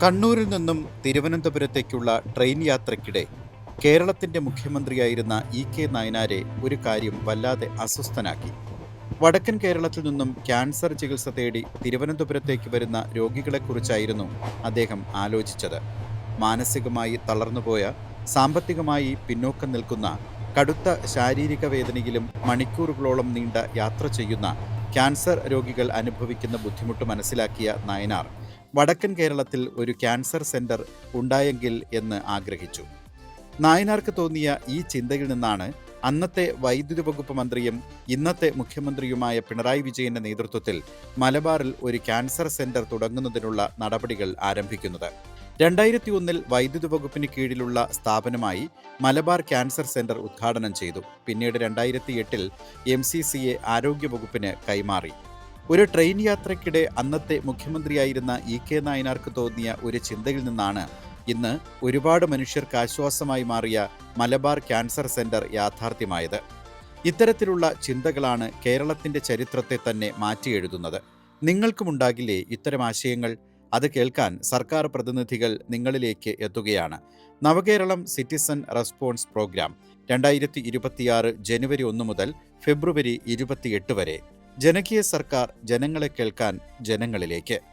കണ്ണൂരിൽ നിന്നും തിരുവനന്തപുരത്തേക്കുള്ള ട്രെയിൻ യാത്രയ്ക്കിടെ കേരളത്തിന്റെ മുഖ്യമന്ത്രിയായിരുന്ന ഇ.കെ. നായനാരെ ഒരു കാര്യം വല്ലാതെ അസ്വസ്ഥനാക്കി. വടക്കൻ കേരളത്തിൽ നിന്നും ക്യാൻസർ ചികിത്സ തേടി തിരുവനന്തപുരത്തേക്ക് വരുന്ന രോഗികളെക്കുറിച്ചായിരുന്നു അദ്ദേഹം ആലോചിച്ചത്. മാനസികമായി തളർന്നുപോയ, സാമ്പത്തികമായി പിന്നോക്കം നിൽക്കുന്ന, കടുത്ത ശാരീരിക വേദനയിലും മണിക്കൂറുകളോളം നീണ്ട യാത്ര ചെയ്യുന്ന ക്യാൻസർ രോഗികൾ അനുഭവിക്കുന്ന ബുദ്ധിമുട്ട് മനസ്സിലാക്കിയ നായനാർ വടക്കൻ കേരളത്തിൽ ഒരു ക്യാൻസർ സെന്റർ ഉണ്ടായെങ്കിൽ എന്ന് ആഗ്രഹിച്ചു. നായനാർക്ക് തോന്നിയ ഈ ചിന്തയിൽ നിന്നാണ് അന്നത്തെ വൈദ്യുതി വകുപ്പ് മന്ത്രിയും ഇന്നത്തെ മുഖ്യമന്ത്രിയുമായ പിണറായി വിജയന്റെ നേതൃത്വത്തിൽ മലബാറിൽ ഒരു ക്യാൻസർ സെന്റർ തുടങ്ങുന്നതിനുള്ള നടപടികൾ ആരംഭിക്കുന്നത്. 2001 വൈദ്യുതി വകുപ്പിന് കീഴിലുള്ള സ്ഥാപനമായി മലബാർ ക്യാൻസർ സെന്റർ ഉദ്ഘാടനം ചെയ്തു. പിന്നീട് 2008 MCCയെ ആരോഗ്യവകുപ്പിന് കൈമാറി. ഒരു ട്രെയിൻ യാത്രയ്ക്കിടെ അന്നത്തെ മുഖ്യമന്ത്രിയായിരുന്ന ഇ.കെ. നായനാർക്ക് തോന്നിയ ഒരു ചിന്തയിൽ നിന്നാണ് ഇന്ന് ഒരുപാട് മനുഷ്യർക്ക് ആശ്വാസമായി മാറിയ മലബാർ ക്യാൻസർ സെന്റർ യാഥാർത്ഥ്യമായത്. ഇത്തരത്തിലുള്ള ചിന്തകളാണ് കേരളത്തിന്റെ ചരിത്രത്തെ തന്നെ മാറ്റിയെഴുതുന്നത്. നിങ്ങൾക്കുമുണ്ടാകില്ലേ ഇത്തരം ആശയങ്ങൾ? അത് കേൾക്കാൻ സർക്കാർ പ്രതിനിധികൾ നിങ്ങളിലേക്ക് എത്തുകയാണ്. നവകേരളം സിറ്റിസൺ റെസ്പോൺസ് പ്രോഗ്രാം 2026 ജനുവരി 1 മുതൽ ഫെബ്രുവരി 28 വരെ. ജനകീയ സർക്കാർ, ജനങ്ങളെ കേൾക്കാൻ, ജനങ്ങളിലേക്ക്.